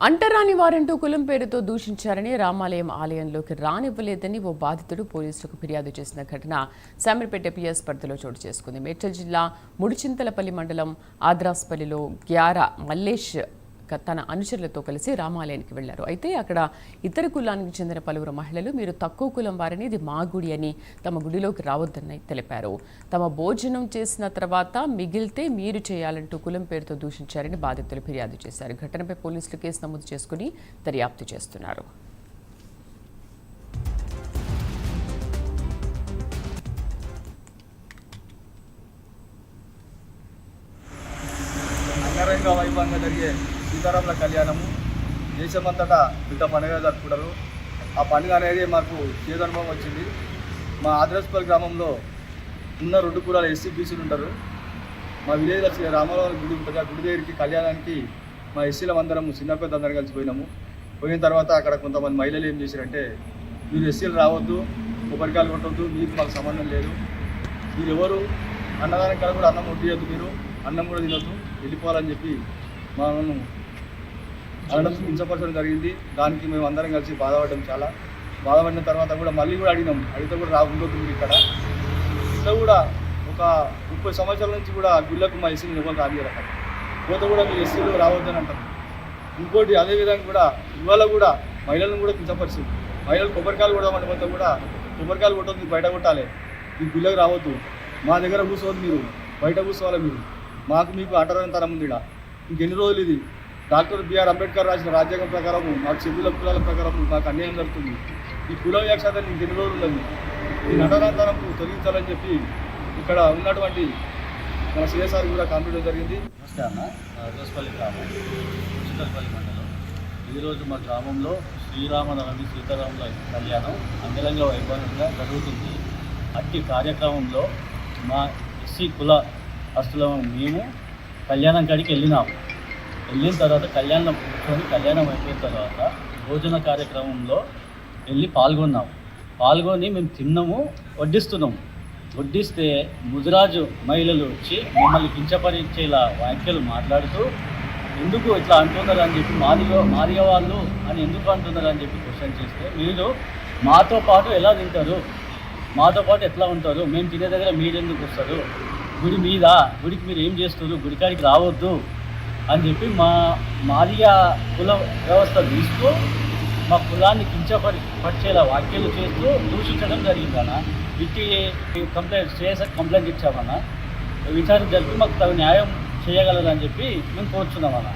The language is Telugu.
అంటరాని వారంటూ కులం పేరుతో దూషించారని రామాలయం ఆలయంలోకి రానివ్వలేదని ఓ బాధితుడు పోలీసులకు ఫిర్యాదు చేసిన ఘటన శామర్పేట పిఎస్ పరిధిలో చోటు చేసుకుంది. మేడ్చల్ జిల్లా ముడిచింతలపల్లి మండలం ఆద్రాస్పల్లిలో గ్యార మల్లేష్ తన అనుచరులతో కలిసి రామాలయానికి వెళ్లారు. అయితే అక్కడ ఇతర కులానికి చెందిన పలువురు మహిళలు మీరు తక్కువ కులం వారని ఇది మా గుడి అని తమ గుడిలోకి రావద్దని తెలిపారు. తమ భోజనం చేసిన తర్వాత మిగిలితే మీరు చేయాలంటూ కులం పేరుతో దూషించారని బాధితులు ఫిర్యాదు చేశారు. ఘటనపై పోలీసులు కేసు నమోదు చేసుకుని దర్యాప్తు చేస్తున్నారు. అంగరంగ వైభవంగా జరిగే సీతారాముల కళ్యాణము దేశమంతటా పెద్ద పండుగ జరుపుకుంటారు. ఆ పండుగ అనేది మాకు చేదనుభవం వచ్చింది. మా ఆద్రాస్పల్లి గ్రామంలో ఉన్న 2 కులాల ఎస్సీ బీసీలు ఉంటారు. మా విలేజ్లో రామాలయం గుడి ఉంటుంది. ఆ గుడి దగ్గరికి కళ్యాణానికి మా ఎస్సీల అందరం చిన్న పెద్ద అందరం కలిసి పోయిన తర్వాత అక్కడ కొంతమంది మహిళలు ఏం చేశారంటే, మీరు ఎస్సీలు రావద్దు, కొబ్బరికాయలు కొట్టవద్దు, మీకు మాకు సంబంధం లేదు, మీరు ఎవరు అన్నదానం కాడ కూడా అన్నం వడ్డియద్దు, మీరు అన్నం కూడా తినొద్దు, వెళ్ళిపోవాలని చెప్పి మనం అనడం హింసపరచడం జరిగింది. దానికి మేము అందరం కలిసి బాధపడ్డాం. చాలా బాధపడిన తర్వాత కూడా మళ్ళీ అడిగినాం. అడిగితే కూడా రాకుంటుంది ఇక్కడ కూడా ఒక 30 సంవత్సరాల నుంచి కూడా గుళ్ళకు మా ఎస్సీలు ఎవరు రానియరు. పోతే కూడా మీరు ఎస్సీలు రావద్దని అంటారు. ఇంకోటి అదేవిధంగా కూడా ఇవాళ కూడా మహిళలను కూడా కించపరిచింది. మహిళలు కొబ్బరికాయలు కొడదామంటే పోతే కూడా కొబ్బరికాయలు కొట్టద్దు, బయట కొట్టాలి, ఈ గుళ్ళకి రావద్దు, మా దగ్గర కూర్చోవద్దు, మీరు బయట కూర్చోవాలి, మీరు మాకు మీకు అంటరానితనం ఉంది. ఇక్కడ ఇంకెన్ని రోజులు ఇది డాక్టర్ బిఆర్ అంబేద్కర్ రాసిన రాజ్యాంగం ప్రకారము మాకు షెడ్యూల్ కులాల ప్రకారం మాకు అన్యాయం జరుగుతుంది. ఈ కుల వ్యాఖ్యాన్ని ఇంకెన్ని రోజులు ఉన్నది, ఈ అంటరానితనం తొలగించాలని చెప్పి ఇక్కడ ఉన్నటువంటి మన సిఎస్ఆర్ కూడా కంప్లీట్ జరిగింది. నమస్తే అన్న, ఆద్రాస్పల్లి గ్రామం, ముడిచింతలపల్లి మండలం. ఈరోజు మా గ్రామంలో శ్రీరామనవమి సీతారాముల కళ్యాణం అంగరంగ వైభవంగా జరుగుతుంది. అట్టి కార్యక్రమంలో మా ఎస్సీ కుల అస్తులం మేము కళ్యాణం కాడికి వెళ్ళిన తర్వాత కళ్యాణం కూర్చొని కళ్యాణం అయిపోయిన తర్వాత భోజన కార్యక్రమంలో వెళ్ళి పాల్గొని మేము తిన్నాము, వడ్డిస్తే ముదిరాజు మహిళలు వచ్చి మమ్మల్ని కించపరిచేలా వ్యాఖ్యలు మాట్లాడుతూ ఎందుకు ఇట్లా అంటున్నారు అని చెప్పి మాదిగ వాళ్ళు అని ఎందుకు అంటున్నారు అని చెప్పి క్వశ్చన్ చేస్తే, మీరు మాతో పాటు ఎలా తింటారు, మాతో పాటు ఎట్లా ఉంటారు, మేము తినే దగ్గర మీరు ఎందుకు వస్తారు, గుడికి మీరు ఏం చేస్తారు, గుడికాడికి రావద్దు అని చెప్పి మాదిగ కుల వ్యవస్థ తీస్తూ మా కులాన్ని కించపరిచేలా వ్యాఖ్యలు చేస్తూ దూషించడం జరిగిందన్న. వీటి కంప్లైంట్ ఇచ్చామన్నా. విచారణ జరిపి మాకు తగు న్యాయం చేయగలరని చెప్పి మేము కోరుచున్నామన్నా.